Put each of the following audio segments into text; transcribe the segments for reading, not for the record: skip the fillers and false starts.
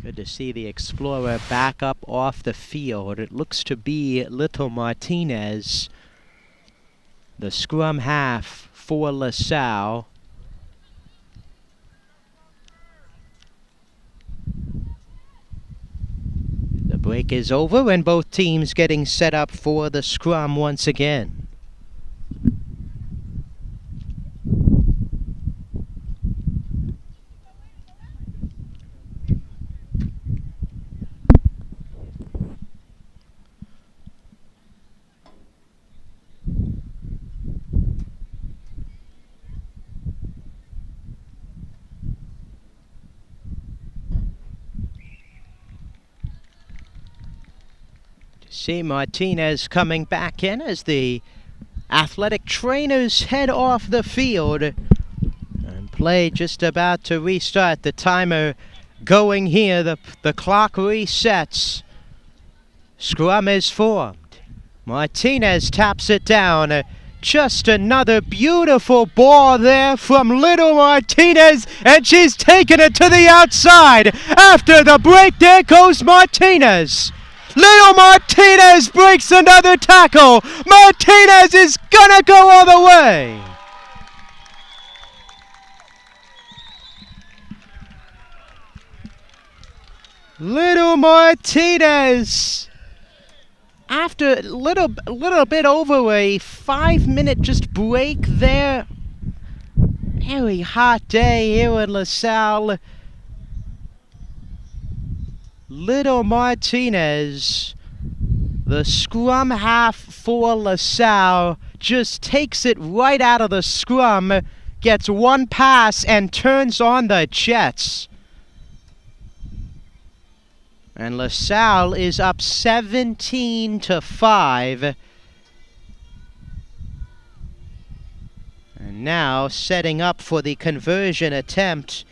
Good to see the Explorer back up off the field. It looks to be Little Martinez, the scrum half for LaSalle. The break is over and both teams getting set up for the scrum once again. See Martinez coming back in as the athletic trainers head off the field. And play just about to restart. The timer going here. The clock resets. Scrum is formed. Martinez taps it down. Just another beautiful ball there from Little Martinez, and she's taken it to the outside. After the break, there goes Martinez. Little Martinez breaks another tackle. Martinez is gonna go all the way. Little Martinez, after a little bit over a 5-minute just break there. Very hot day here in LaSalle. Little Martinez, the scrum half for LaSalle, just takes it right out of the scrum, gets one pass and turns on the Jets. And LaSalle is up 17-5. And now setting up for the conversion attempt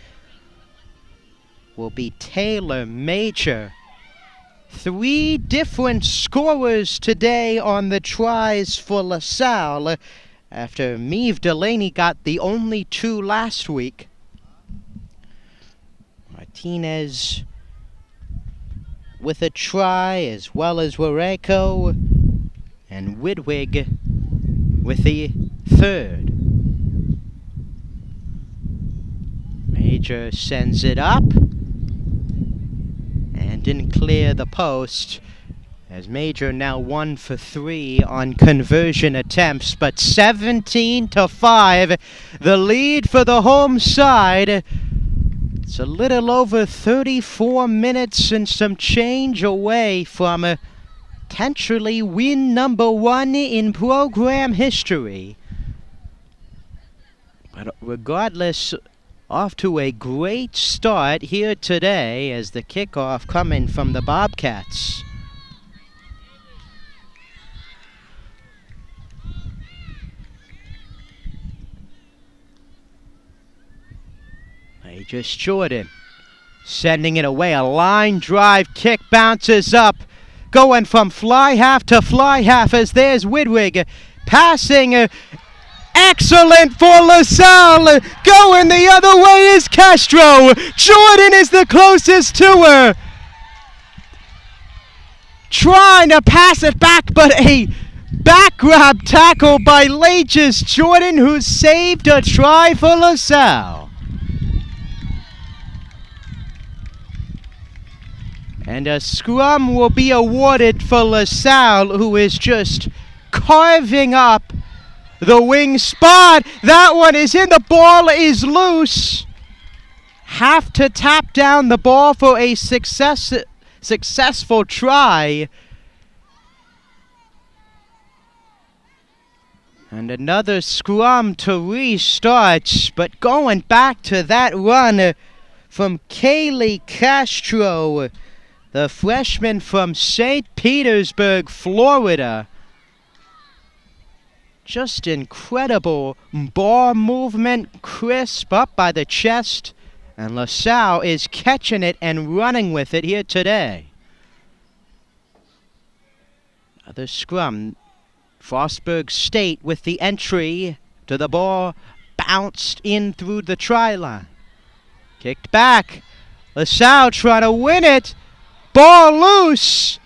will be Taylor Major. 3 different scorers today on the tries for LaSalle, after Meave Delaney got the only 2 last week. Martinez with a try, as well as Wareko, and Widwig with the 3rd. Major sends it up and didn't clear the post, as Major now 1 for 3 on conversion attempts, but 17-5, the lead for the home side. It's a little over 34 minutes and some change away from potentially win number 1 in program history. But regardless, off to a great start here today, as the kickoff coming from the Bobcats. Just Jordan sending it away. A line drive kick bounces up, going from fly half to fly half, as there's Widwig passing. Excellent for LaSalle. Going the other way is Castro. Jordan is the closest to her, trying to pass it back, but a back grab tackle by Lages Jordan, who saved a try for LaSalle. And a scrum will be awarded for LaSalle, who is just carving up the wing spot. That one is in. The ball is loose. Have to tap down the ball for a successful try. And another scrum to restart, but going back to that run from Kaylee Castro, the freshman from St. Petersburg, Florida. Just incredible ball movement, crisp up by the chest, and LaSalle is catching it and running with it here today. Another scrum. Frostburg State with the entry to the ball, bounced in through the try line. Kicked back. LaSalle trying to win it. Ball loose.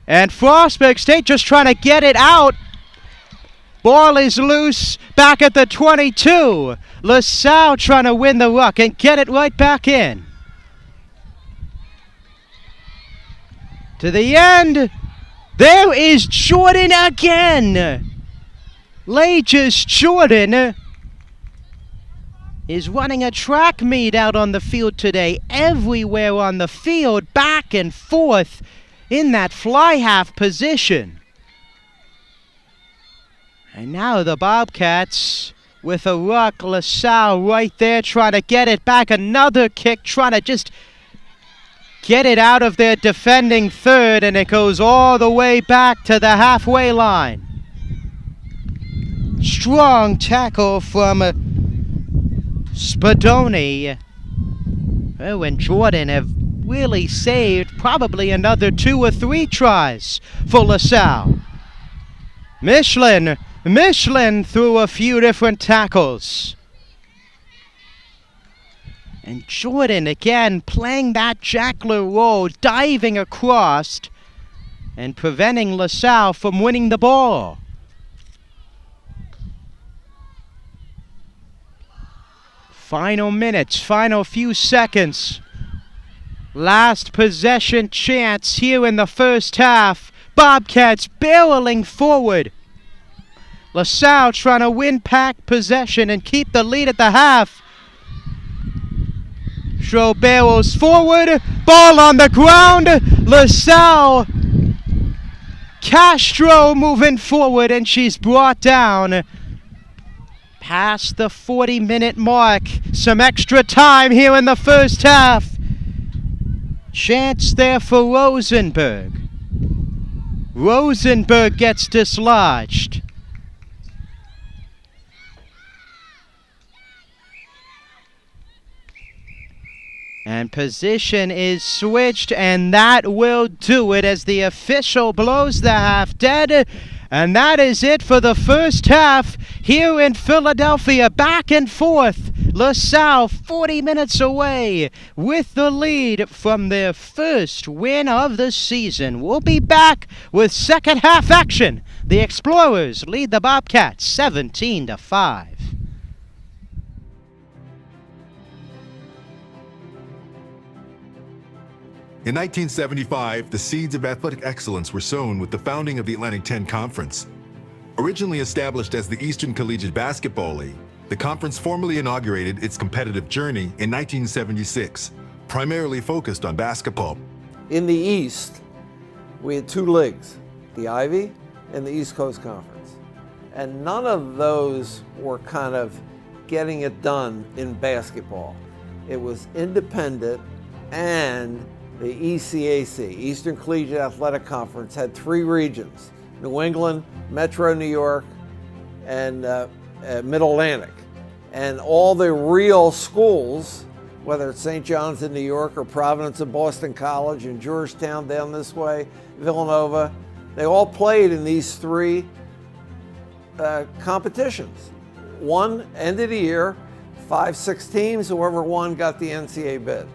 And Frostburg State just trying to get it out. Ball is loose back at the 22. LaSalle trying to win the ruck and get it right back in. To the end. There is Jordan again. Lages Jordan is running a track meet out on the field today. Everywhere on the field, back and forth in that fly half position. And now the Bobcats with a ruck. LaSalle right there trying to get it back. Another kick, trying to just get it out of their defending third, and it goes all the way back to the halfway line. Strong tackle from Spadoni. Oh, and Jordan have really saved probably another 2 or 3 tries for LaSalle. Michelin threw a few different tackles. And Jordan again playing that Jackler role, diving across and preventing LaSalle from winning the ball. Final minutes, final few seconds. Last possession chance here in the first half. Bobcats barreling forward. LaSalle trying to win pack possession and keep the lead at the half. Show barrels forward, ball on the ground. LaSalle, Castro moving forward, and she's brought down past the 40-minute mark. Some extra time here in the first half. Chance there for Rosenberg. Rosenberg gets dislodged. And position is switched, and that will do it as the official blows the half dead. And that is it for the first half here in Philadelphia. Back and forth. LaSalle 40 minutes away with the lead from their first win of the season. We'll be back with second half action. The Explorers lead the Bobcats 17-5. In 1975, the seeds of athletic excellence were sown with the founding of the Atlantic 10 Conference. Originally established as the Eastern Collegiate Basketball League, the conference formally inaugurated its competitive journey in 1976, primarily focused on basketball. In the East, we had 2 leagues, the Ivy and the East Coast Conference. And none of those were kind of getting it done in basketball. It was independent, and the ECAC, Eastern Collegiate Athletic Conference, had 3 regions: New England, Metro New York, and Mid-Atlantic. And all the real schools, whether it's St. John's in New York or Providence and Boston College and Georgetown down this way, Villanova, they all played in these 3 competitions. One end of the year, 5-6 teams, whoever won got the NCAA bid.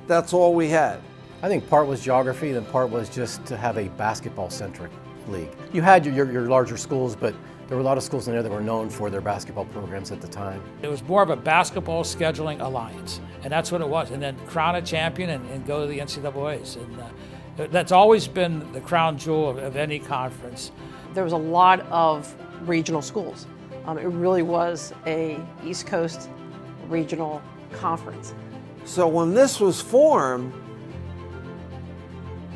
That's all we had. I think part was geography, and part was just to have a basketball-centric league. You had your larger schools, but there were a lot of schools in there that were known for their basketball programs at the time. It was more of a basketball scheduling alliance, and that's what it was. And then crown a champion and go to the NCAAs. And that's always been the crown jewel of any conference. There was a lot of regional schools. It really was a East Coast regional conference. So when this was formed,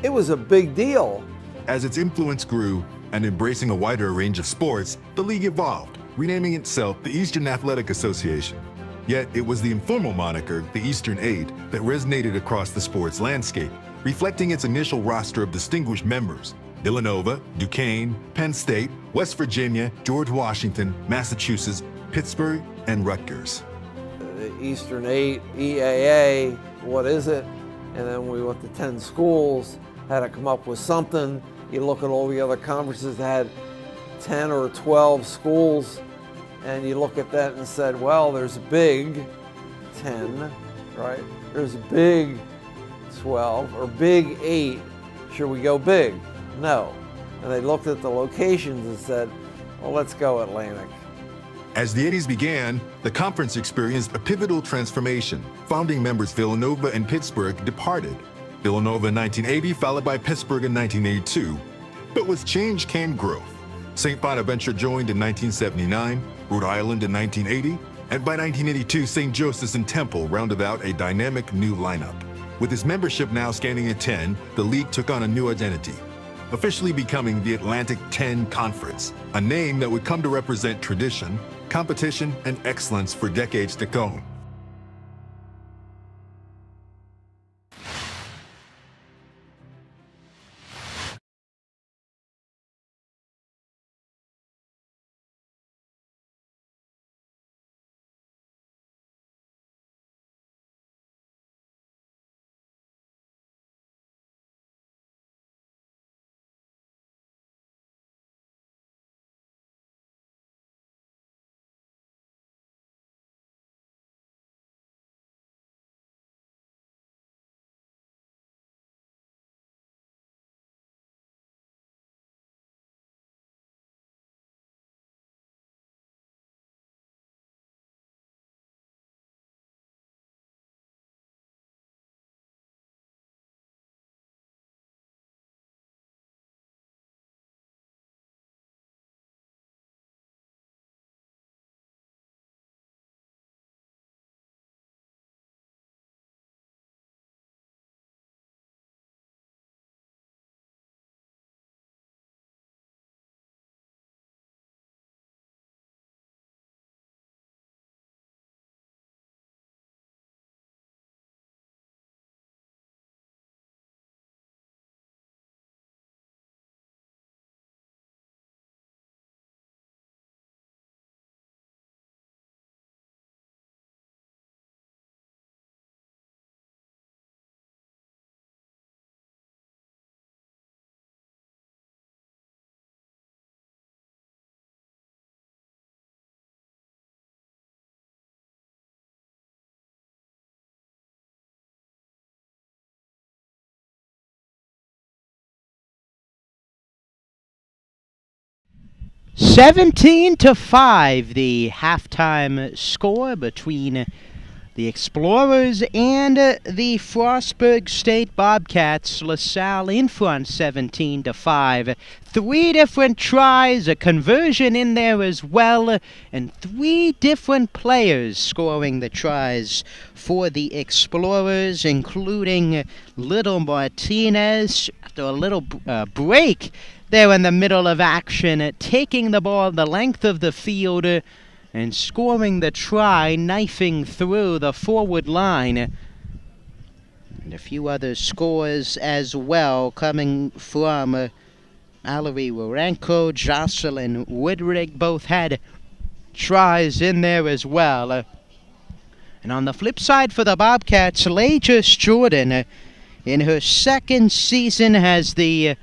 it was a big deal. As its influence grew and embracing a wider range of sports, the league evolved, renaming itself the Eastern Athletic Association. Yet it was the informal moniker, the Eastern 8, that resonated across the sports landscape, reflecting its initial roster of distinguished members: Villanova, Duquesne, Penn State, West Virginia, George Washington, Massachusetts, Pittsburgh, and Rutgers. The Eastern 8, EAA, what is it? And then we went to 10 schools, had to come up with something. You look at all the other conferences that had 10 or 12 schools, and you look at that and said, well, there's Big 10, right? There's Big 12 or Big 8, should we go big? No. And they looked at the locations and said, well, let's go Atlantic. As the 80s began, the conference experienced a pivotal transformation. Founding members Villanova and Pittsburgh departed. Villanova in 1980, followed by Pittsburgh in 1982. But with change came growth. St. Bonaventure joined in 1979, Rhode Island in 1980, and by 1982, St. Joseph's and Temple rounded out a dynamic new lineup. With its membership now standing at 10, the league took on a new identity, officially becoming the Atlantic 10 Conference, a name that would come to represent tradition, competition, and excellence for decades to come. "17-5", the halftime score between the Explorers and the Frostburg State Bobcats. LaSalle in front 17-5. 3 different tries, a conversion in there as well, and 3 different players scoring the tries for the Explorers, including Little Martinez after a little break there in the middle of action, taking the ball the length of the field and scoring the try, knifing through the forward line. And a few other scores as well coming from Mallory Warenko, Jocelyn Woodrig, both had tries in there as well. And on the flip side for the Bobcats, Lajas Jordan, in her second season, has the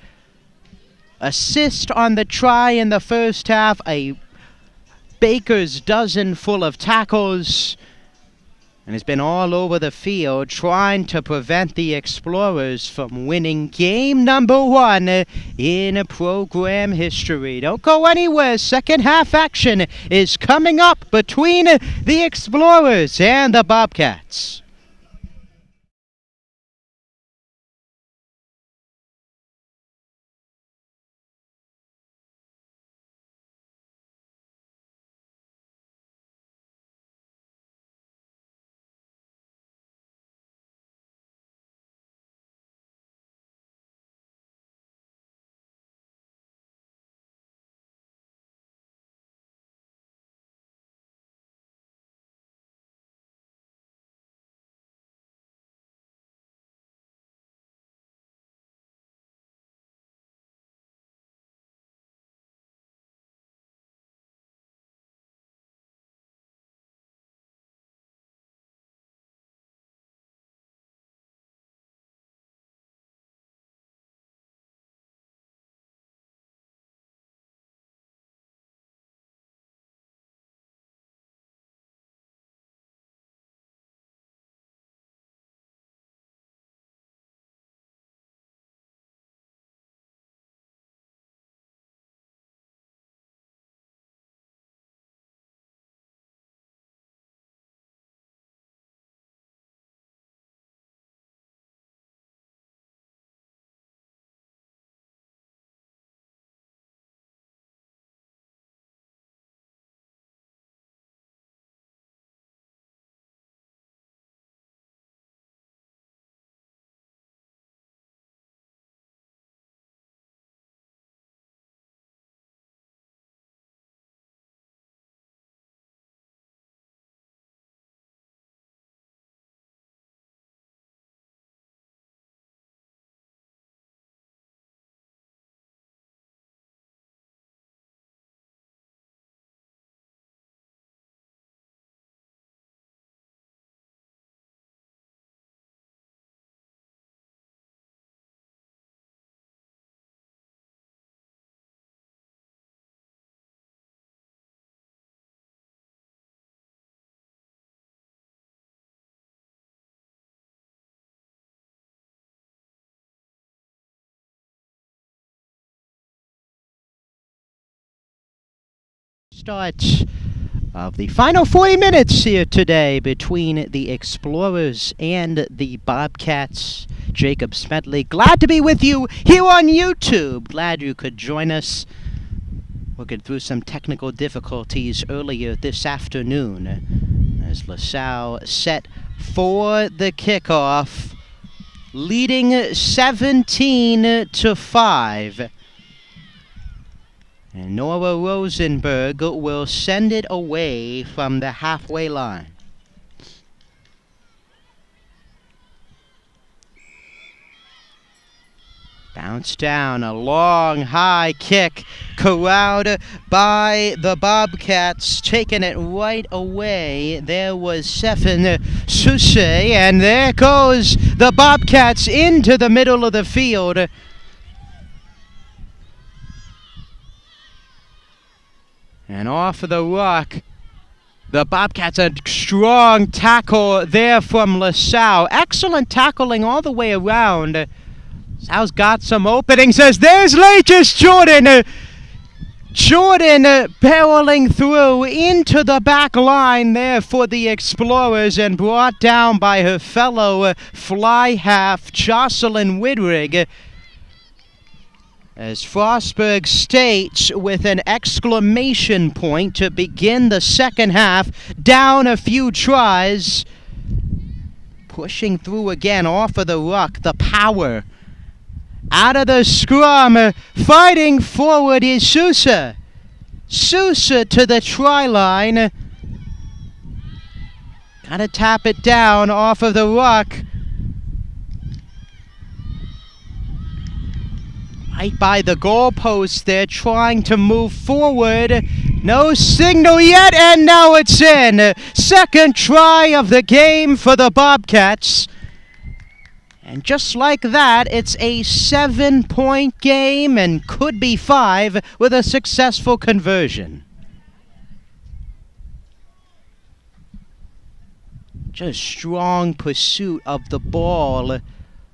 assist on the try in the first half, a baker's dozen full of tackles, and has been all over the field trying to prevent the Explorers from winning game number 1 in program history. Don't go anywhere. Second half action is coming up between the Explorers and the Bobcats. start of the final 40 minutes here today between the Explorers and the Bobcats. Jacob Smedley, glad to be with you here on YouTube. Glad you could join us. Working through some technical difficulties earlier this afternoon as LaSalle set for the kickoff, leading 17-5. And Nora Rosenberg will send it away from the halfway line. Bounce down, a long, high kick, corralled by the Bobcats, taking it right away. There was Stefan Susse, and there goes the Bobcats into the middle of the field. And off of the ruck, the Bobcats, a strong tackle there from LaSalle. Excellent tackling all the way around. Sal's got some openings as there's Lages Jordan. Jordan barreling through into the back line there for the Explorers and brought down by her fellow fly half Jocelyn Widrig. As Frostburg states with an exclamation point to begin the second half, down a few tries. Pushing through again off of the ruck, the power. Out of the scrum, fighting forward is Sousa. Sousa to the try line. Gotta tap it down off of the ruck. Right by the goalpost there, trying to move forward. No signal yet, and now it's in. Second try of the game for the Bobcats. And just like that, it's a 7-point game and could be 5 with a successful conversion. Just strong pursuit of the ball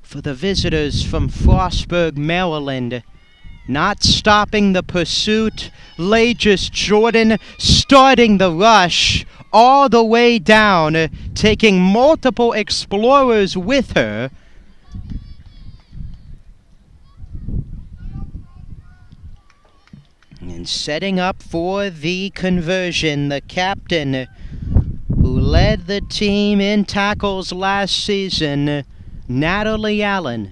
for the visitors from Frostburg, Maryland. Not stopping the pursuit. Lages Jordan starting the rush all the way down, taking multiple Explorers with her. And setting up for the conversion, the captain who led the team in tackles last season, Natalie Allen.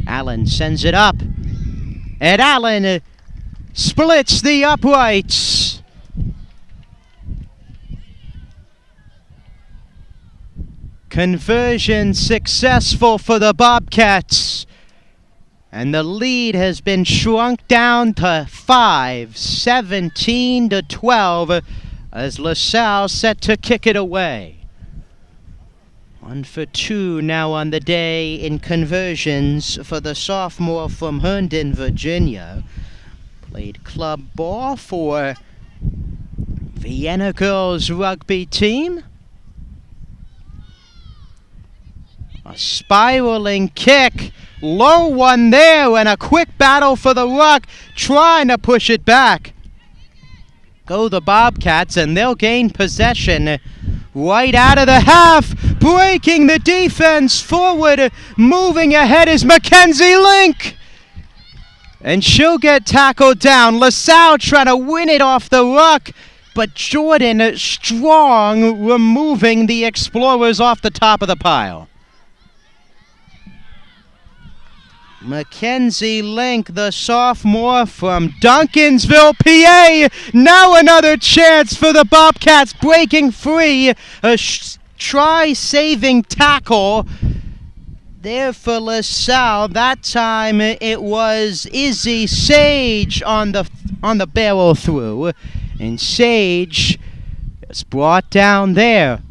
Allen sends it up, and Allen splits the uprights. Conversion successful for the Bobcats. And the lead has been shrunk down to 5, 17-12, as LaSalle set to kick it away. 1 for 2 now on the day in conversions for the sophomore from Herndon, Virginia. Played club ball for Vienna girls rugby team. A spiraling kick, low one there, and a quick battle for the ruck, trying to push it back. Go the Bobcats, and they'll gain possession right out of the half, breaking the defense forward. Moving ahead is Mackenzie Link, and she'll get tackled down. LaSalle trying to win it off the ruck, but Jordan strong, removing the Explorers off the top of the pile. Mackenzie Link, the sophomore from Duncansville, PA. Now another chance for the Bobcats, breaking free. A try-saving tackle there for LaSalle. That time it was Izzy Sage on the barrel through, and Sage is brought down there.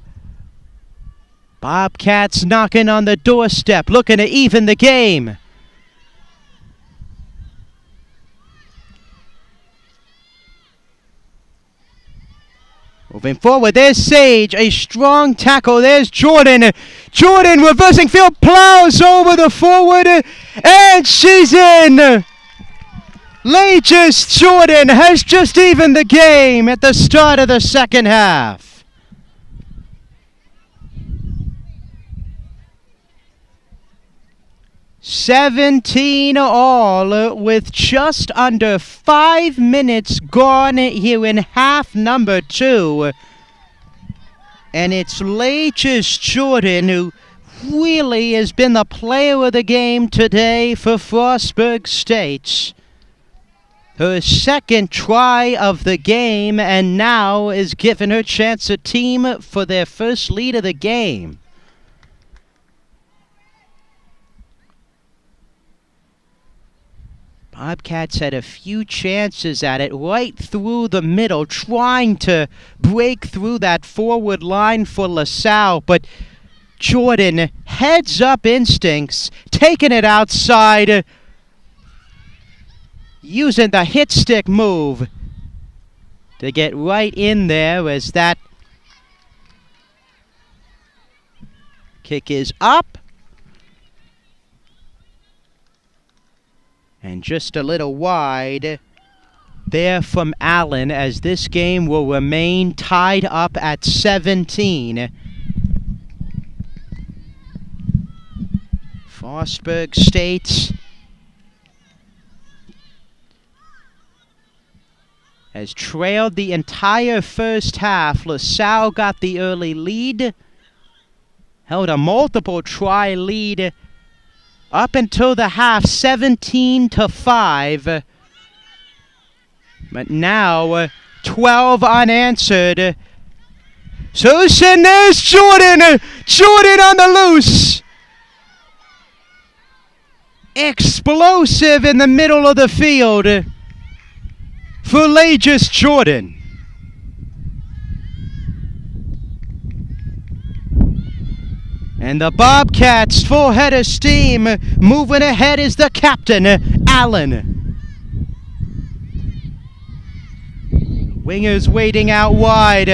Bobcats knocking on the doorstep, looking to even the game. Moving forward, there's Sage, a strong tackle. There's Jordan. Jordan reversing field, plows over the forward, and she's in. Lages Jordan has just evened the game at the start of the second half. $17 all with just under 5 minutes gone here in half number 2. And it's Lages Jordan who really has been the player of the game today for Frostburg State. Her second try of the game, and now is giving her chance a team for their first lead of the game. Bobcats had a few chances at it right through the middle, trying to break through that forward line for LaSalle, but Jordan, heads up instincts, taking it outside, using the hit stick move to get right in there as that kick is up. And just a little wide there from Allen, as this game will remain tied up at 17. Frostburg State has trailed the entire first half. LaSalle got the early lead, held a multiple try lead up until the half, 17-5. But now, 12 unanswered. So there's Jordan! Jordan on the loose! Explosive in the middle of the field for Lages Jordan. And the Bobcats, full head of steam. Moving ahead is the captain, Allen. Wingers waiting out wide.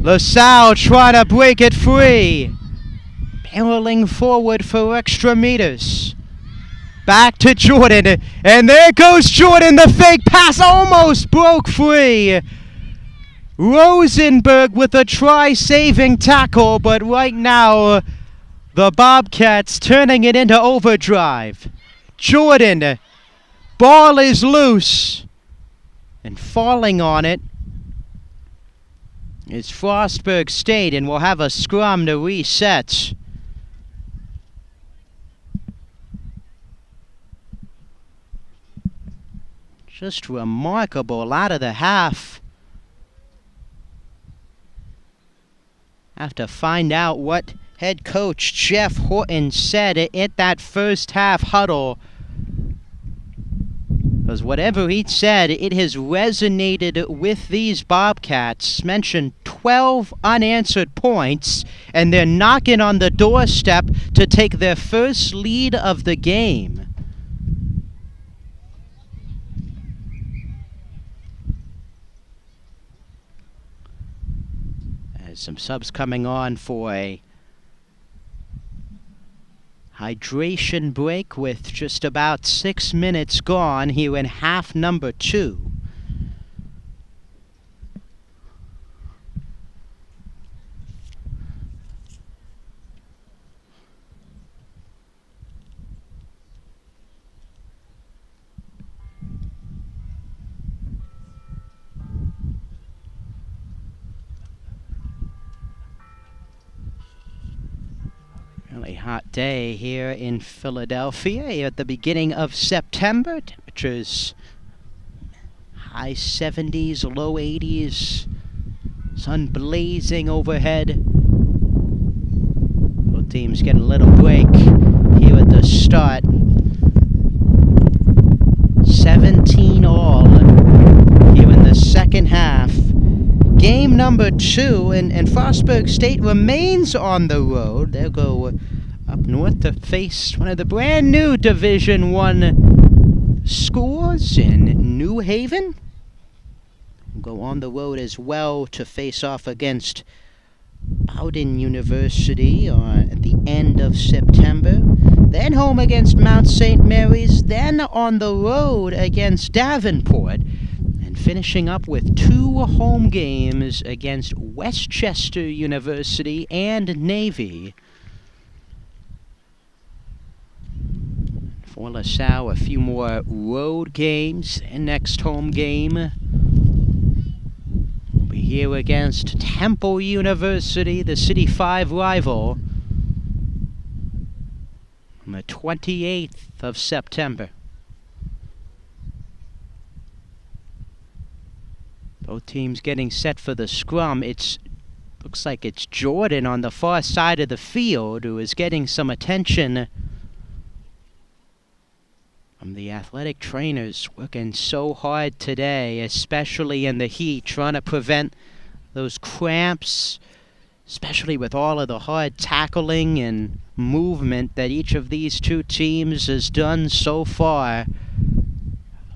LaSalle trying to break it free. Barreling forward for extra meters. Back to Jordan. And there goes Jordan. The fake pass almost broke free. Rosenberg with a try-saving tackle, but right now, the Bobcats turning it into overdrive. Jordan, ball is loose, and falling on it is Frostburg State, and will have a scrum to reset. Just remarkable out of the half. Have to find out what head coach Jeff Horton said at that first half huddle. Because whatever he said, it has resonated with these Bobcats. Mentioned 12 unanswered points, and they're knocking on the doorstep to take their first lead of the game. Some subs coming on for a hydration break with just about 6 minutes gone here in half number 2. Really hot day here in Philadelphia at the beginning of September. Temperatures high 70s, low 80s. Sun blazing overhead. Both teams getting a little break here at the start. 17 all here in the second half. Game number 2, and Frostburg State remains on the road. They'll go up north to face one of the brand new Division I schools in New Haven. will go on the road as well to face off against Bowdoin University at the end of September. Then home against Mount St. Mary's, then on the road against Davenport, and finishing up with 2 home games against Westchester University and Navy. For LaSalle, a few more road games, and next home game will be here against Temple University, the City 5 rival, on the 28th of September. Both teams getting set for the scrum. Looks like it's Jordan on the far side of the field who is getting some attention from the athletic trainers, working so hard today, especially in the heat, trying to prevent those cramps, especially with all of the hard tackling and movement that each of these two teams has done so far.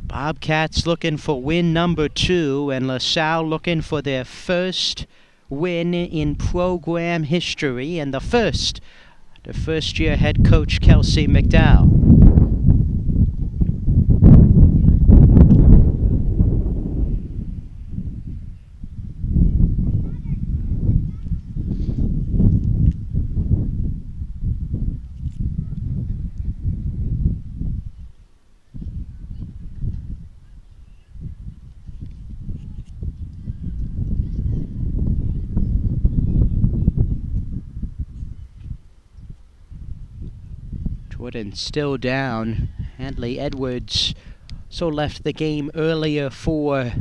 Bobcats looking for win number 2, and LaSalle looking for their first win in program history, and the first-year head coach Kelsey McDowell. Jordan still down. Hadley Edwards so left the game earlier for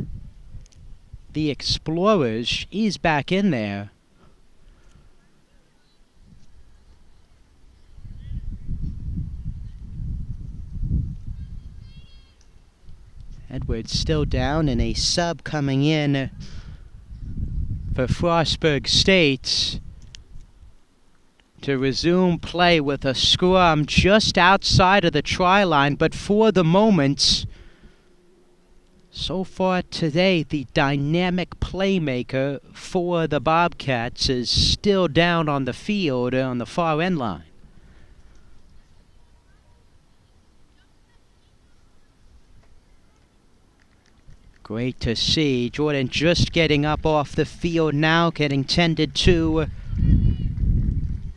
the Explorers. He's back in there. Edwards still down, and a sub coming in for Frostburg State to resume play with a scrum just outside of the try line. But for the moment, so far today, the dynamic playmaker for the Bobcats is still down on the field on the far end line. Great to see. Jordan just getting up off the field now, getting tended to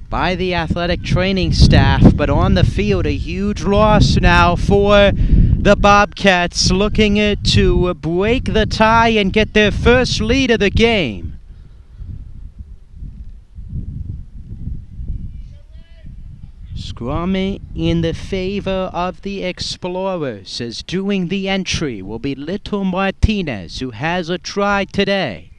by the athletic training staff, but on the field, a huge loss now for the Bobcats, looking to break the tie and get their first lead of the game. Scrum in the favor of the Explorers, as doing the entry will be Little Martinez, who has a try today.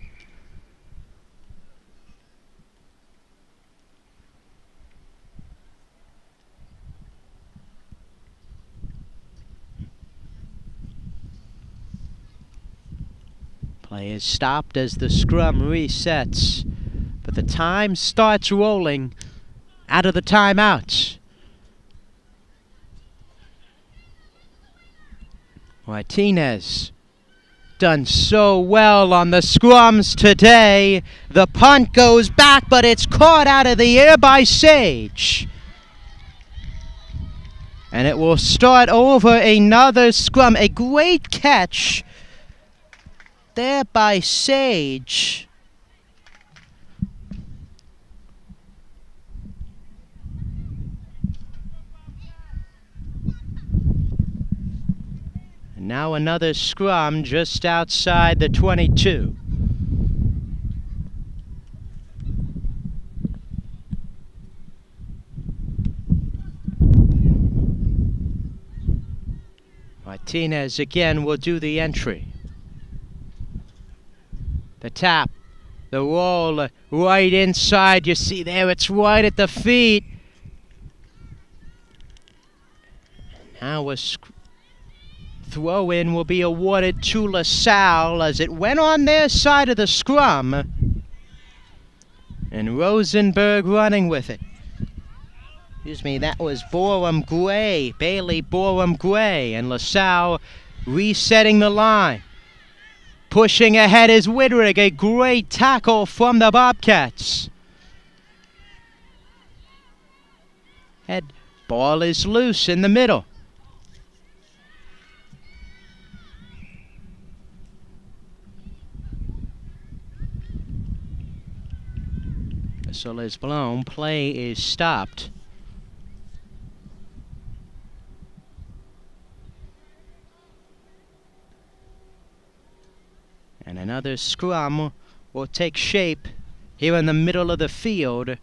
Play is stopped as the scrum resets, but the time starts rolling out of the timeouts. Martinez done so well on the scrums today. The punt goes back, but it's caught out of the air by Sage. And it will start over another scrum. A great catch there by Sage. And now another scrum just outside the 22. Martinez again will do the entry. The tap, the roll right inside. You see there, it's right at the feet. Now a throw-in will be awarded to LaSalle as it went on their side of the scrum. And Rosenberg running with it. Excuse me, that was Borum Gray, Bailey Borum Gray, and LaSalle resetting the line. Pushing ahead is Whitwick. A great tackle from the Bobcats. Head ball is loose in the middle. Whistle is blown. Play is stopped. And another scrum will take shape here in the middle of the field.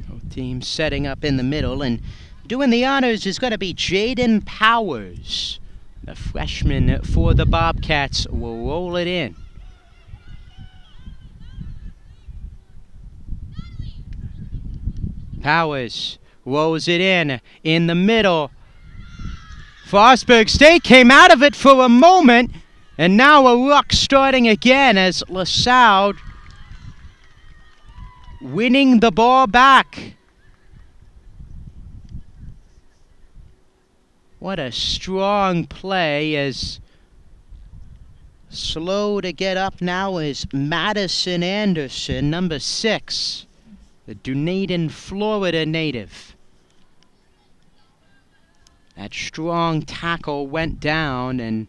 Both teams setting up in the middle, and doing the honors is going to be Jaden Powers. The freshman for the Bobcats will roll it in. Powers rolls it in the middle. Frostburg State came out of it for a moment, and now a ruck starting again as LaSalle winning the ball back. What a strong play. As slow to get up now is Madison Anderson, number 6. The Dunedin, Florida native. That strong tackle went down, and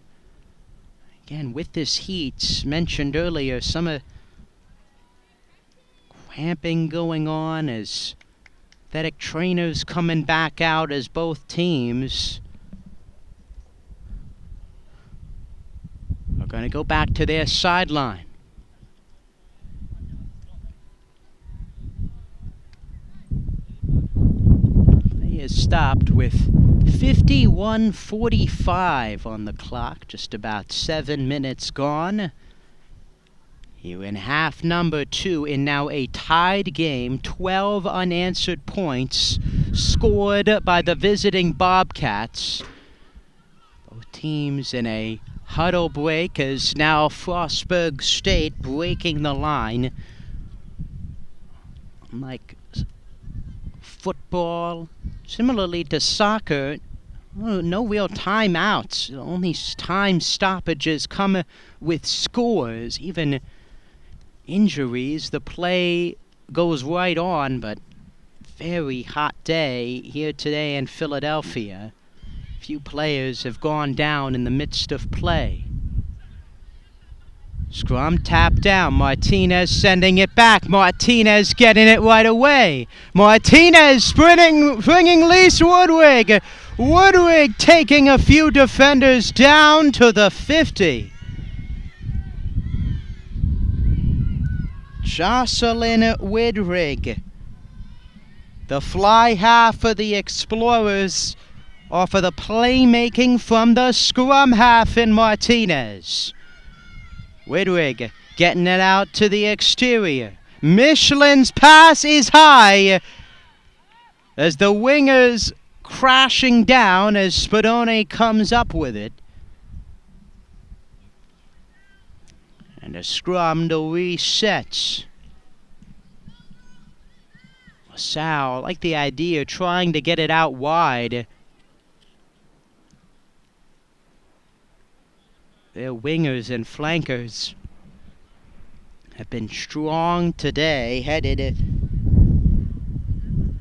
again, with this heat, mentioned earlier, some cramping going on as athletic trainers coming back out as both teams are going to go back to their sideline. Is stopped with 51:45 on the clock, just about 7 minutes gone. Here in half number 2, in now a tied game, 12 unanswered points scored by the visiting Bobcats. Both teams in a huddle break as now Frostburg State breaking the line. Unlike football, similarly to soccer, no real timeouts. Only time stoppages come with scores. Even injuries, the play goes right on, but very hot day here today in Philadelphia. Few players have gone down in the midst of play. Scrum tap down. Martinez sending it back. Martinez getting it right away. Martinez sprinting, bringing Lise Woodwig. Woodwig taking a few defenders down to the 50. Jocelyn Woodwig. The fly half for the Explorers off of the playmaking from the scrum half in Martinez. Woodwig getting it out to the exterior. Michelin's pass is high as the wingers crashing down as Spadone comes up with it. And a scrum to reset. LaSalle, I like the idea, trying to get it out wide. Their wingers and flankers have been strong today, headed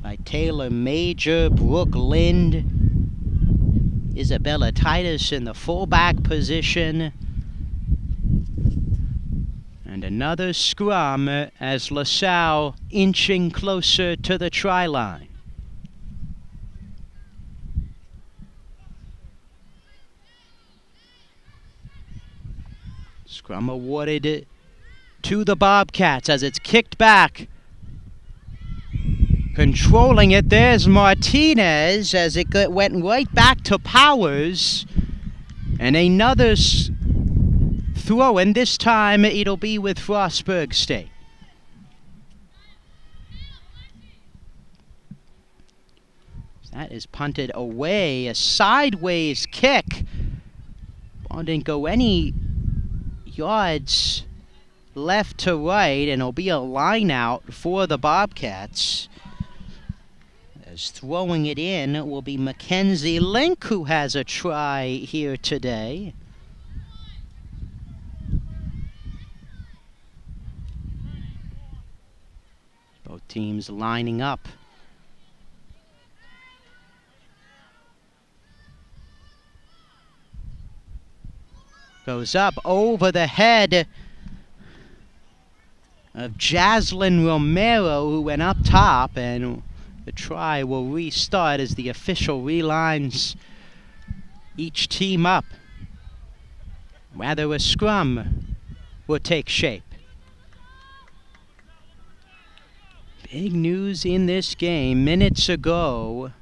by Taylor Major, Brooke Lind, Isabella Titus in the fullback position. And another scrum as LaSalle inching closer to the try line. Scrum awarded to the Bobcats as it's kicked back. Controlling it, there's Martinez as it went right back to Powers. And another throw, and this time it'll be with Frostburg State. That is punted away, a sideways kick. Ball didn't go any yards left to right, and it'll be a line out for the Bobcats. As throwing it in will be Mackenzie Link, who has a try here today. Both teams lining up. Goes up over the head of Jaslyn Romero, who went up top, and the try will restart as the official relines each team up. Rather, a scrum will take shape. Big news in this game. Minutes ago,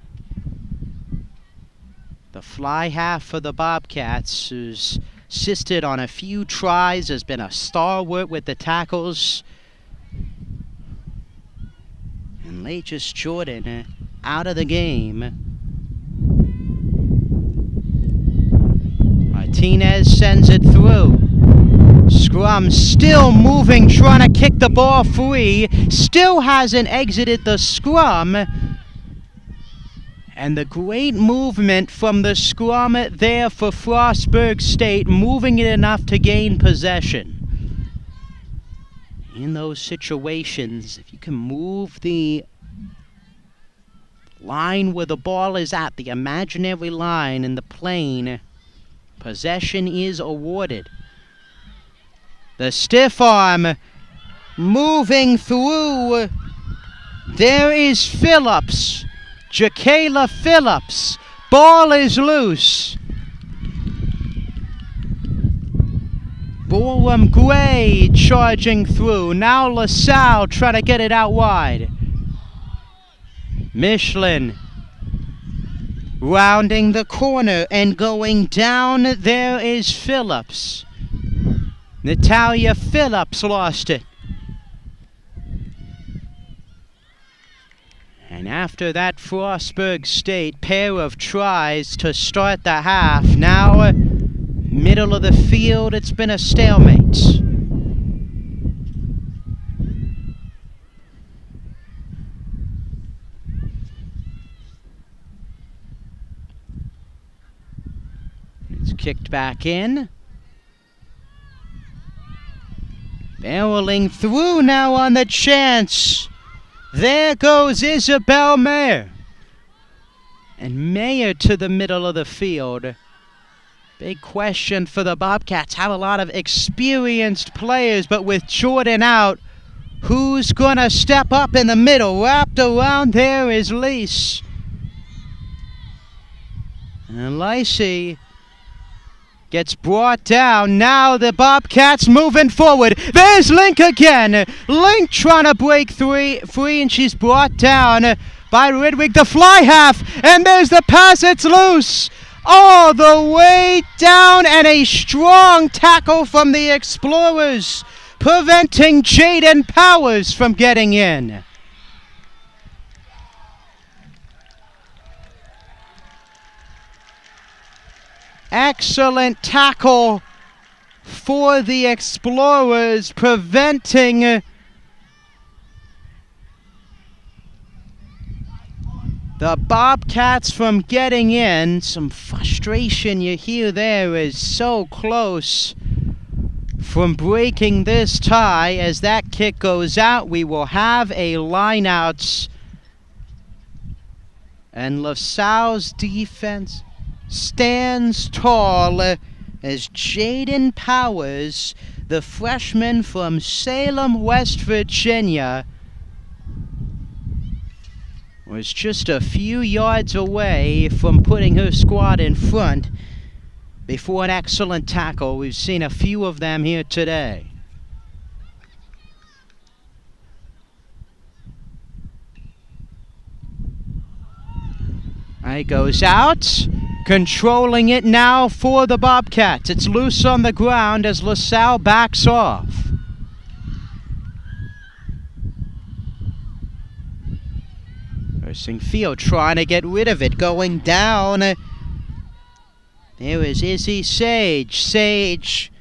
the fly half for the Bobcats, who's assisted on a few tries, has been a stalwart with the tackles. And Lages Jordan out of the game. Martinez sends it through. Scrum still moving, trying to kick the ball free. Still hasn't exited the scrum. And the great movement from the scrum there for Frostburg State, moving it enough to gain possession. In those situations, if you can move the line where the ball is at, the imaginary line in the plane, possession is awarded. The stiff arm moving through. There is Phillips. Jakayla Phillips. Ball is loose. Borum Gray charging through. Now LaSalle trying to get it out wide. Michelin rounding the corner and going down. There is Phillips. Natalia Phillips lost it. And after that Frostburg State pair of tries to start the half, now middle of the field, it's been a stalemate. It's kicked back in. Barreling through now on the chance. There goes Isabel Mayer. And Mayer to the middle of the field. Big question for the Bobcats. Have a lot of experienced players, but with Jordan out, who's going to step up in the middle? Wrapped around there is Lease. And Lacey gets brought down. Now the Bobcats moving forward. There's Link again. Link trying to break free, and she's brought down by Ridwig. The fly half, and there's the pass. It's loose all the way down, and a strong tackle from the Explorers, preventing Jaden Powers from getting in. Excellent tackle for the Explorers, preventing the Bobcats from getting in. Some frustration you hear there, is so close from breaking this tie. As that kick goes out, we will have a lineouts, and LaSalle's defense stands tall as Jaden Powers, the freshman from Salem, West Virginia, was just a few yards away from putting her squad in front before an excellent tackle. We've seen a few of them here today. It goes out. Controlling it now for the Bobcats. It's loose on the ground as LaSalle backs off. Nursing Field trying to get rid of it, going down. There is Izzy Sage. Sage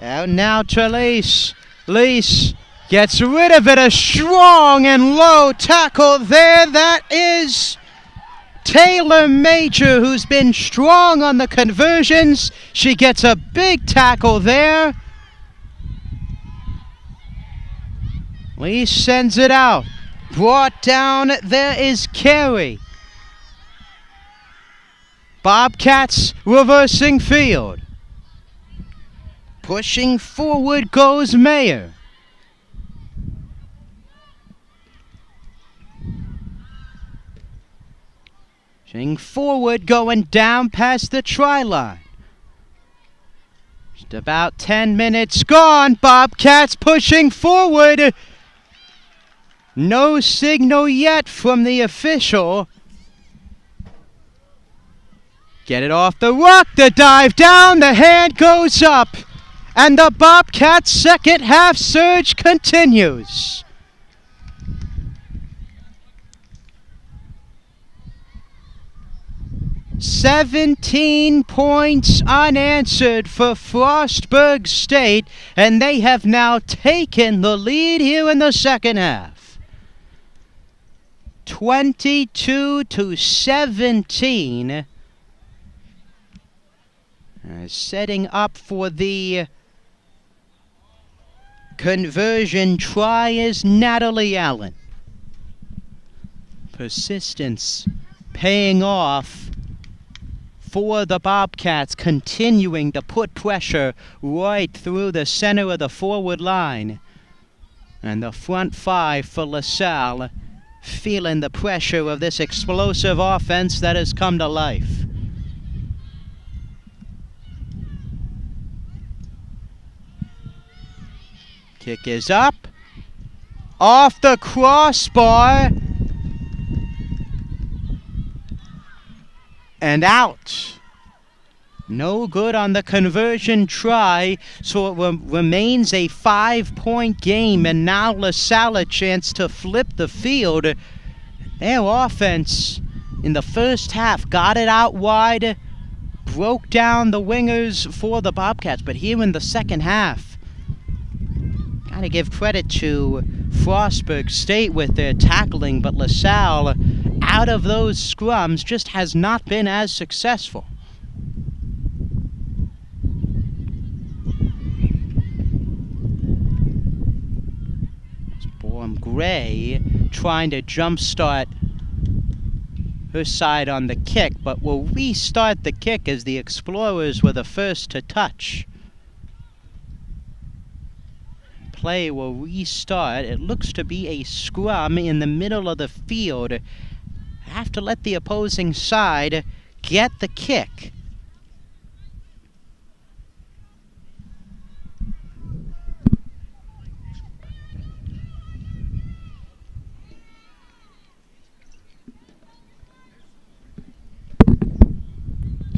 Out now to Lease. Lease gets rid of it. A strong and low tackle there. That is Taylor Major, who's been strong on the conversions. She gets a big tackle there. Lease sends it out. Brought down. There is Carey. Bobcats reversing field. Pushing forward goes Mayer. Pushing forward, going down past the try line. Just about 10 minutes gone. Bobcats pushing forward. No signal yet from the official. Get it off the ruck. The dive down. The hand goes up. And the Bobcats' second half surge continues. "17 points unanswered for Frostburg State, and they have now taken the lead here in the second half. 22-17. Setting up for the conversion try is Natalie Allen. Persistence paying off for the Bobcats, continuing to put pressure right through the center of the forward line. And the front five for LaSalle feeling the pressure of this explosive offense that has come to life. Kick is up, off the crossbar, and out. No good on the conversion try, so it remains a 5-point game, and now LaSalle a chance to flip the field. Their offense in the first half got it out wide, broke down the wingers for the Bobcats, but here in the second half, gotta give credit to Frostburg State with their tackling, but LaSalle, out of those scrums, just has not been as successful. Borm Gray trying to jumpstart her side on the kick, but will restart the kick as the Explorers were the first to touch. Play will restart. It looks to be a scrum in the middle of the field. Have to let the opposing side get the kick.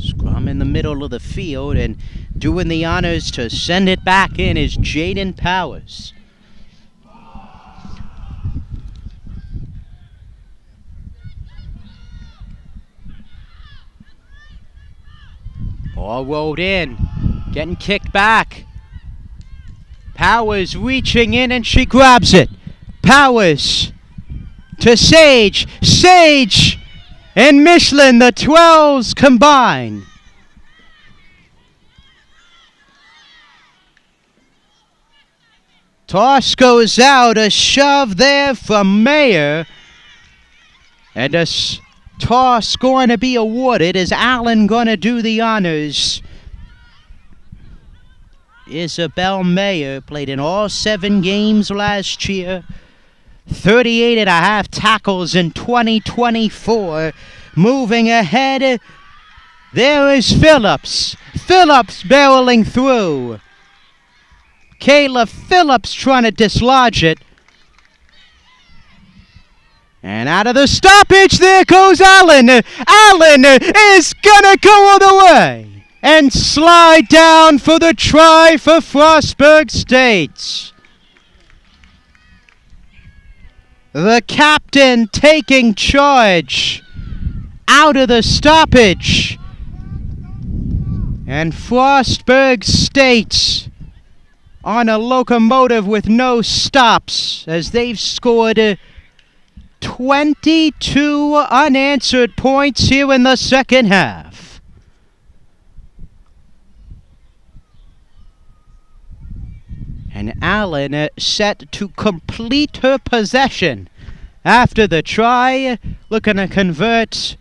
Scrum in the middle of the field, and doing the honors to send it back in is Jaden Powers. Ball rolled in, getting kicked back. Powers reaching in, and she grabs it. Powers to Sage. Sage and Michelin, the 12s combine. Toss goes out, a shove there from Mayer, and a toss going to be awarded. Is Allen going to do the honors? Isabel Mayer played in all 7 games last year. 38.5 tackles in 2024. Moving ahead, there is Phillips. Phillips barreling through. Kayla Phillips trying to dislodge it. And out of the stoppage, there goes Allen. Allen is gonna go all the way and slide down for the try for Frostburg State. The captain taking charge out of the stoppage. And Frostburg State on a locomotive with no stops as they've scored 22 unanswered points here in the second half. And Allen set to complete her possession after the try, looking to convert.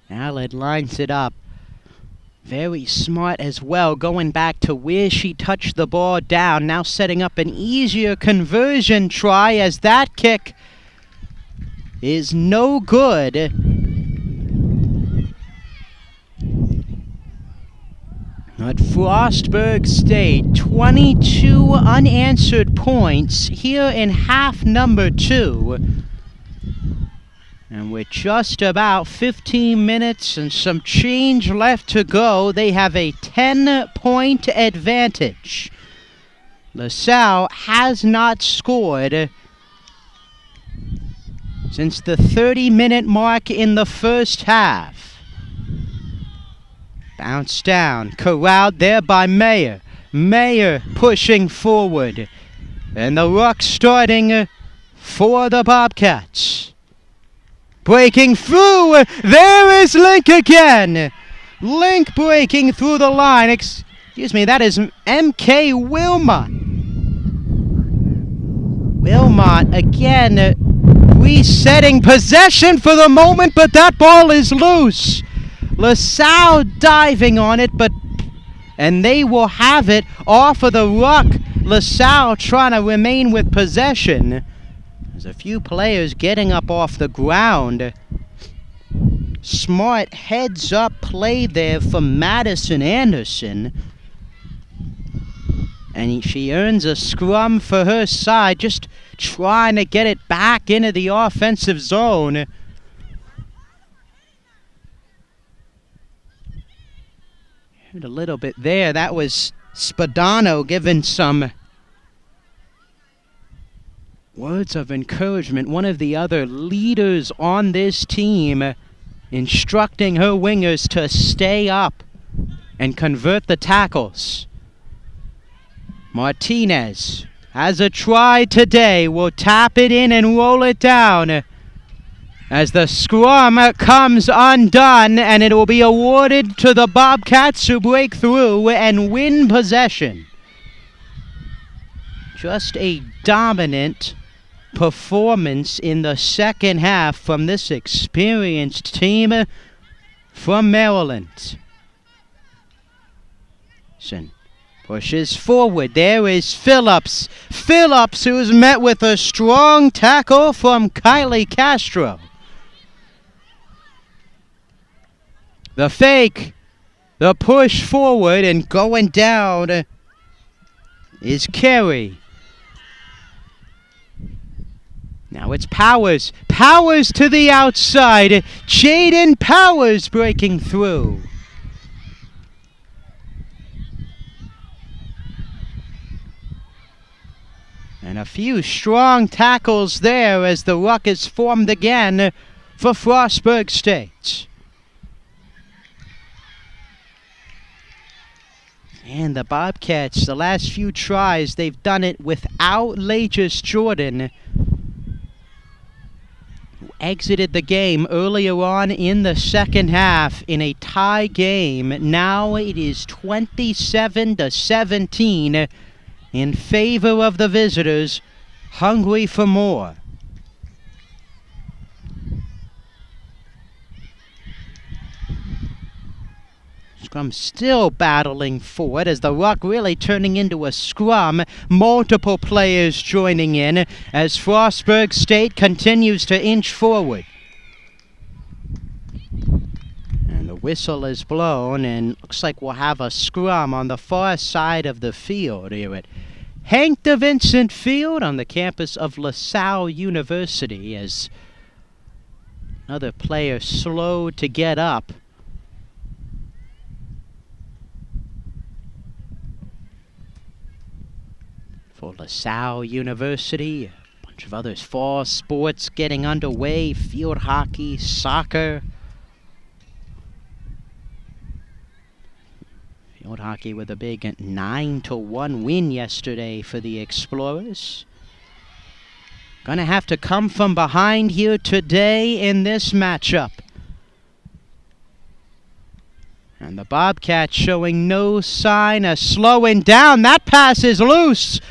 Allen lines it up. Very smart as well, going back to where she touched the ball down. Now setting up an easier conversion try as that kick is no good. At Frostburg State, 22 unanswered points here in half number 2. And with just about 15 minutes and some change left to go, they have a 10-point advantage. LaSalle has not scored since the 30-minute mark in the first half. Bounce down, corralled there by Mayer. Mayer pushing forward. And the ruck starting for the Bobcats. Breaking through, there is Link again. Link breaking through the line. Excuse me, that is M.K. Wilmot. Wilmot again resetting possession for the moment, but that ball is loose. LaSalle diving on it, and they will have it off of the ruck. LaSalle trying to remain with possession. There's a few players getting up off the ground. Smart heads-up play there from Madison Anderson. And she earns a scrum for her side, just trying to get it back into the offensive zone. Heard a little bit there. That was Spadano giving some words of encouragement. One of the other leaders on this team instructing her wingers to stay up and convert the tackles. Martinez has a try today. Will tap it in and roll it down as the scrum comes undone, and it will be awarded to the Bobcats who break through and win possession. Just a dominant performance in the second half from this experienced team from Maryland. Pushes forward. There is Phillips. Phillips, who's met with a strong tackle from Kylie Castro. The fake. The push forward, and going down is Carey. Now it's Powers. Powers to the outside. Jaden Powers breaking through. And a few strong tackles there as the ruck is formed again for Frostburg State. And the Bobcats, the last few tries, they've done it without Lages Jordan, who exited the game earlier on in the second half in a tie game. Now it is 27-17 in favor of the visitors, hungry for more. Scrum still battling for it as the ruck really turning into a scrum. Multiple players joining in as Frostburg State continues to inch forward. And the whistle is blown, and looks like we'll have a scrum on the far side of the field here at Hank de Vincent Field on the campus of LaSalle University, as another player slowed to get up. for LaSalle University. A bunch of others. Fall sports getting underway. Field hockey, soccer. Field hockey with a big 9-1 win yesterday for the Explorers. Gonna have to come from behind here today in this matchup. And the Bobcats showing no sign of slowing down. That pass is loose.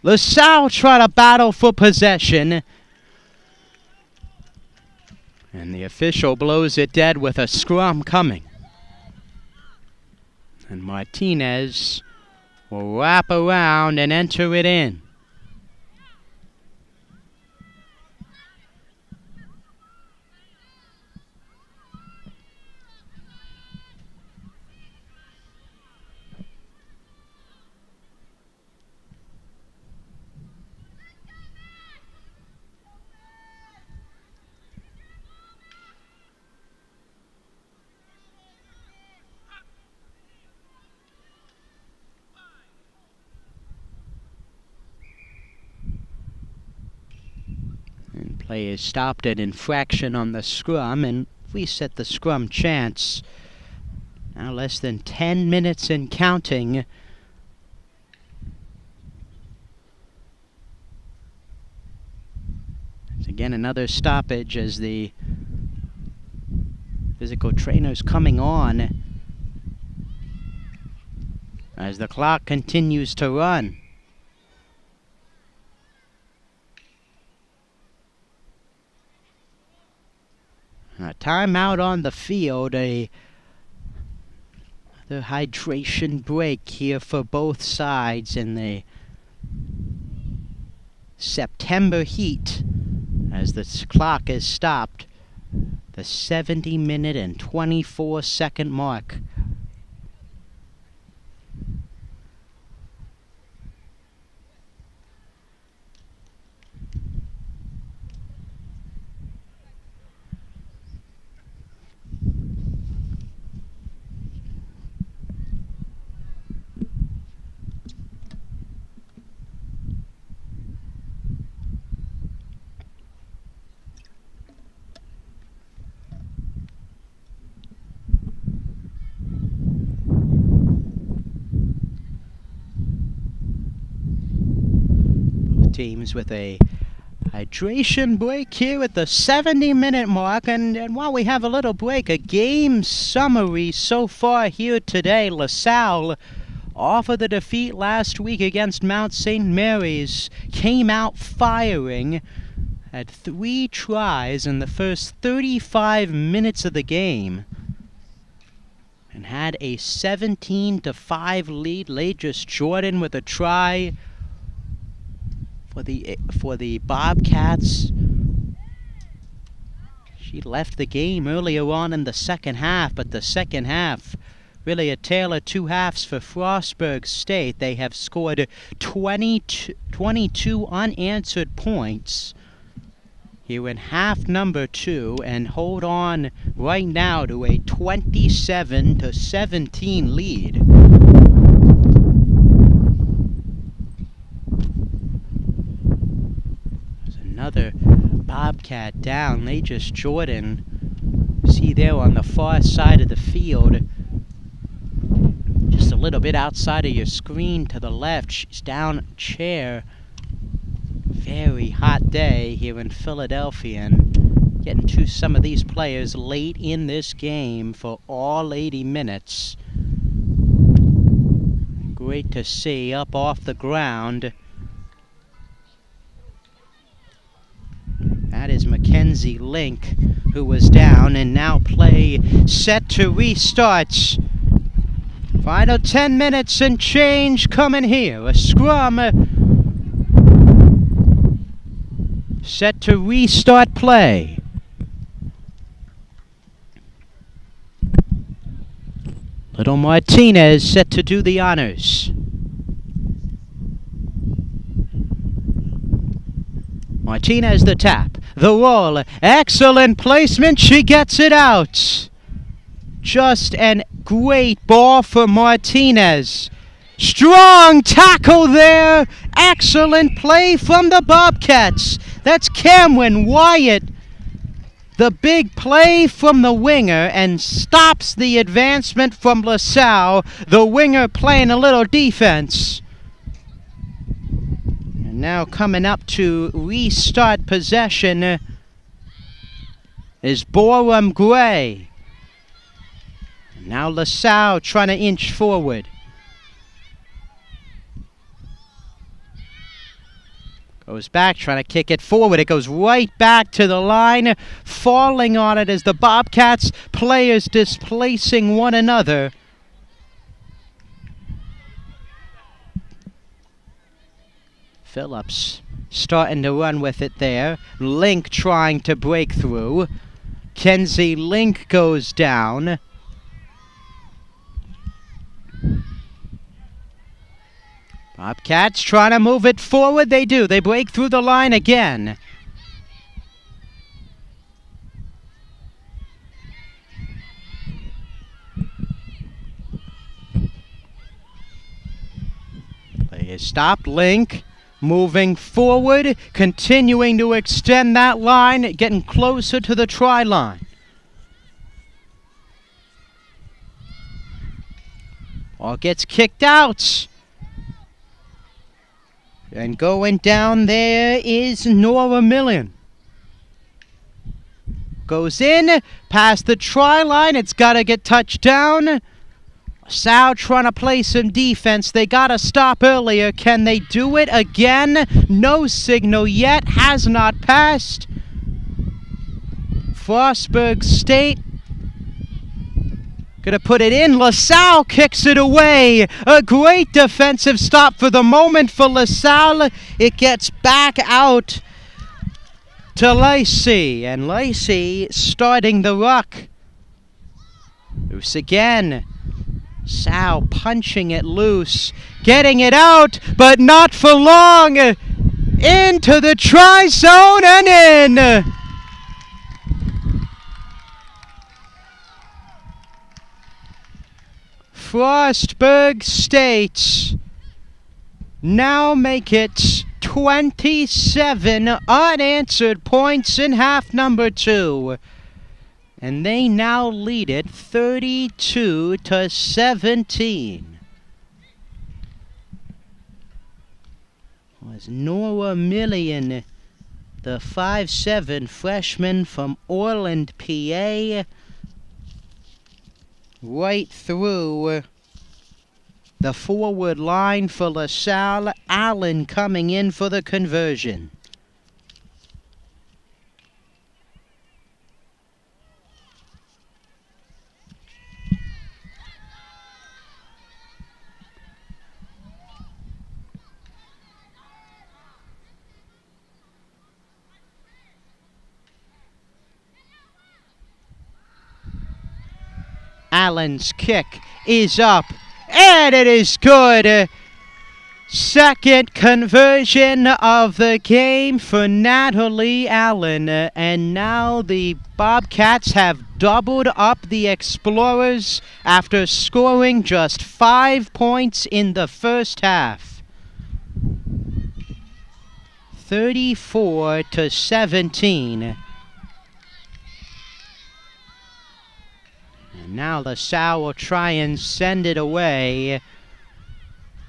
LaSalle try to battle for possession. And the official blows it dead with a scrum coming. And Martinez will wrap around and enter it in. And play is stopped at infraction on the scrum, and reset the scrum chance. Now less than 10 minutes and counting. It's again another stoppage as the physical trainer's coming on as the clock continues to run. A timeout on the field, the hydration break here for both sides in the September heat as the clock is stopped. The 70-minute and 24-second mark. Teams with a hydration break here at the 70-minute mark, and while we have a little break, a game summary so far here today. LaSalle, off of the defeat last week against Mount St. Mary's, came out firing, had 3 tries in the first 35 minutes of the game, and had a 17-5 lead. Lajas Jordan with a try for the Bobcats. She left the game earlier on in the second half, but the second half really a tale of two halves for Frostburg State. They have scored 22 unanswered points here in half number 2 and hold on right now to a 27-17 lead. Another Bobcat down. Lajas Jordan, see there on the far side of the field, just a little bit outside of your screen to the left. She's down chair. Very hot day here in Philadelphia, and getting to some of these players late in this game for all 80 minutes. Great to see up off the ground. That is Mackenzie Link, who was down, and now play set to restart. Final 10 minutes and change coming here. A scrum set to restart play. Little Martinez set to do the honors. Martinez the tap, the roll, excellent placement, she gets it out. Just an great ball for Martinez. Strong tackle there, Excellent play from the Bobcats. That's Cameron Wyatt. The big play from the winger and stops the advancement from LaSalle. The winger playing a little defense. And now coming up to restart possession is Borum Gray. Now LaSalle trying to inch forward. Goes back, trying to kick it forward. It goes right back to the line. Falling on it as the Bobcats players displacing one another. Phillips starting to run with it there. Link trying to break through. Kenzie Link goes down. Bobcats trying to move it forward. They do. They break through the line again. Play is stopped. Link moving forward, continuing to extend that line, getting closer to the try line. Ball gets kicked out. And going down there is Nora Million. Goes in, past the try line. It's got to get touched down. Sal trying to play some defense. They got to stop earlier. Can they do it again? No signal yet. Has not passed. Frostburg State gonna put it in. LaSalle kicks it away. A great defensive stop for the moment for LaSalle. It gets back out to Lacey. And Lacey starting the ruck. Loose again. Sal punching it loose. Getting it out, but not for long. Into the try zone and in. Frostburg State now make it 27 unanswered points in half number 2. And they now lead it 32-17. Was Nora Million, the 5'7" freshman from Orland, PA, right through the forward line for LaSalle. Allen coming in for the conversion. Allen's kick is up, and it is good. Second conversion of the game for Natalie Allen. And now the Bobcats have doubled up the Explorers after scoring just 5 points in the first half. 34-17. Now LaSalle will try and send it away.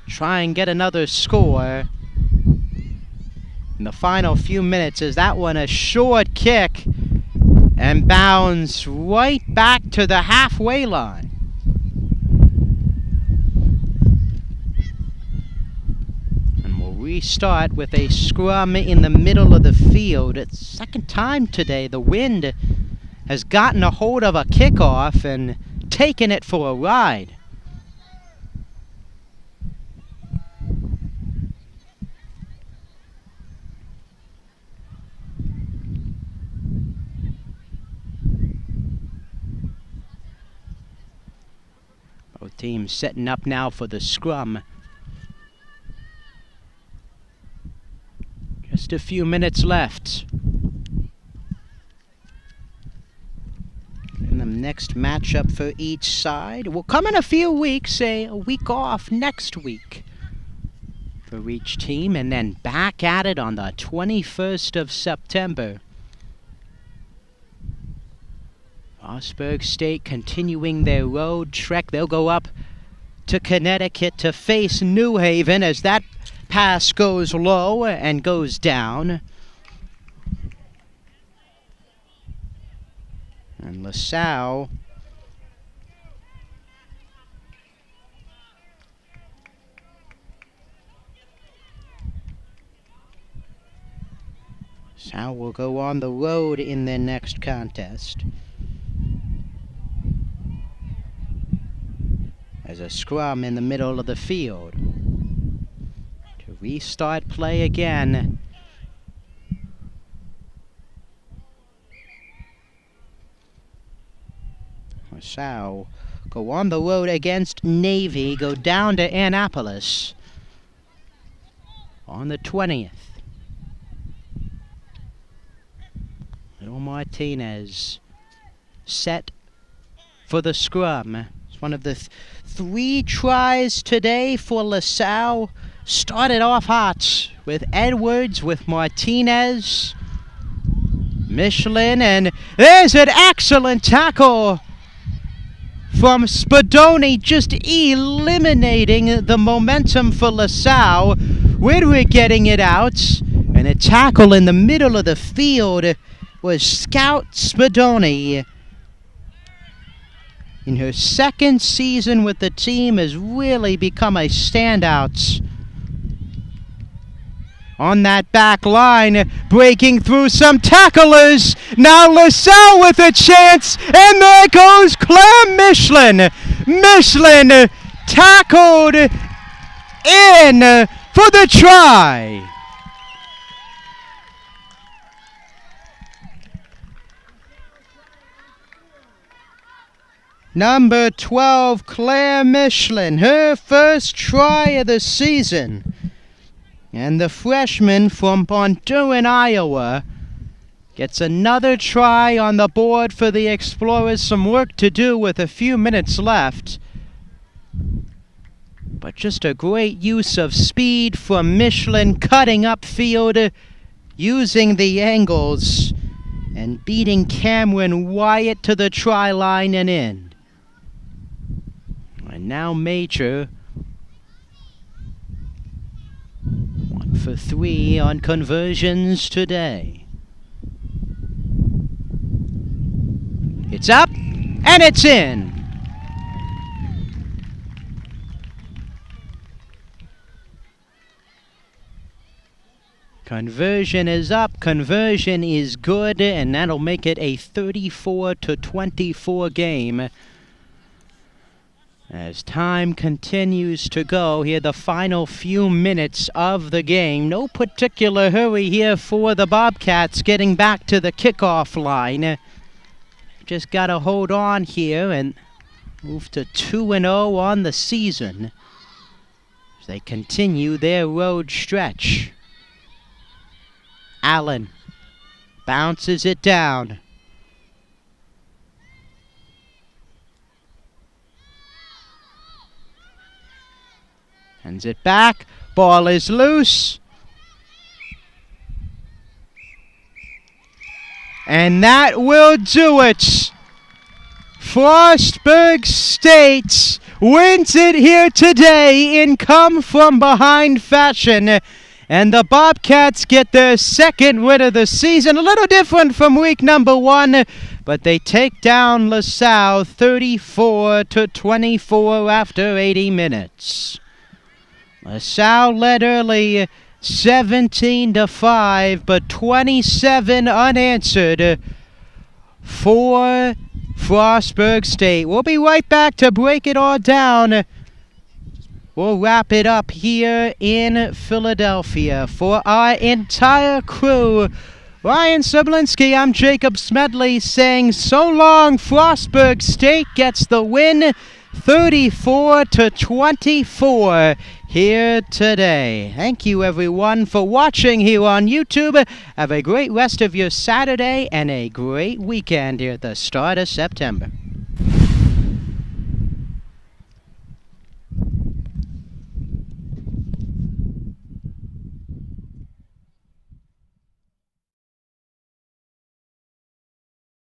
Try and get another score. In the final few minutes, is that one a short kick and bounds right back to the halfway line. And we'll restart with a scrum in the middle of the field. It's the second time today the wind has gotten a hold of a kickoff and taken it for a ride. Both teams setting up now for the scrum. Just a few minutes left. And the next matchup for each side will come in a few weeks, a week off next week for for each team, and then back at it on the 21st of September. Frostburg State continuing their road trek. They'll go up to Connecticut to face New Haven as that pass goes low and goes down. And LaSalle will go on the road in their next contest. As a scrum in the middle of the field to restart play again. Salle go on the road against Navy, go down to Annapolis on the 20th. Little Martinez set for the scrum. It's one of the 3 tries today for LaSalle. Started off hot with Edwards, with Martinez, Michelin, and there's an excellent tackle from Spadoni, just eliminating the momentum for LaSalle. We're getting it out, and a tackle in the middle of the field was Scout Spadoni. In her second season with the team, has really become a standout on that back line, breaking through some tacklers. Now LaSalle with a chance, and there goes Claire Michelin. Michelin tackled in for the try. Number 12, Claire Michelin, her first try of the season. And the freshman from Bondurant, Iowa, gets another try on the board for the Explorers. Some work to do with a few minutes left. But just a great use of speed from Michelin, cutting upfield, using the angles, and beating Cameron Wyatt to the try line and in. And now Major, 1 for 3 on conversions today. It's up, and it's in. Conversion is up, conversion is good, and that'll make it a 34-24 game. As time continues to go here, the final few minutes of the game. No particular hurry here for the Bobcats getting back to the kickoff line. Just got to hold on here and move to 2-0 on the season as they continue their road stretch. Allen bounces it down. Hands it back. Ball is loose. And that will do it. Frostburg State wins it here today in come-from-behind fashion. And the Bobcats get their second win of the season. A little different from week number 1, but they take down LaSalle 34-24 after 80 minutes. LaSalle led early 17-5, but 27 unanswered for Frostburg State. We'll be right back to break it all down. We'll wrap it up here in Philadelphia. For our entire crew, Ryan Sublinski, I'm Jacob Smedley saying so long. Frostburg State gets the win 34-24 here today. Thank you everyone for watching here on YouTube. Have a great rest of your Saturday and a great weekend here at the start of September.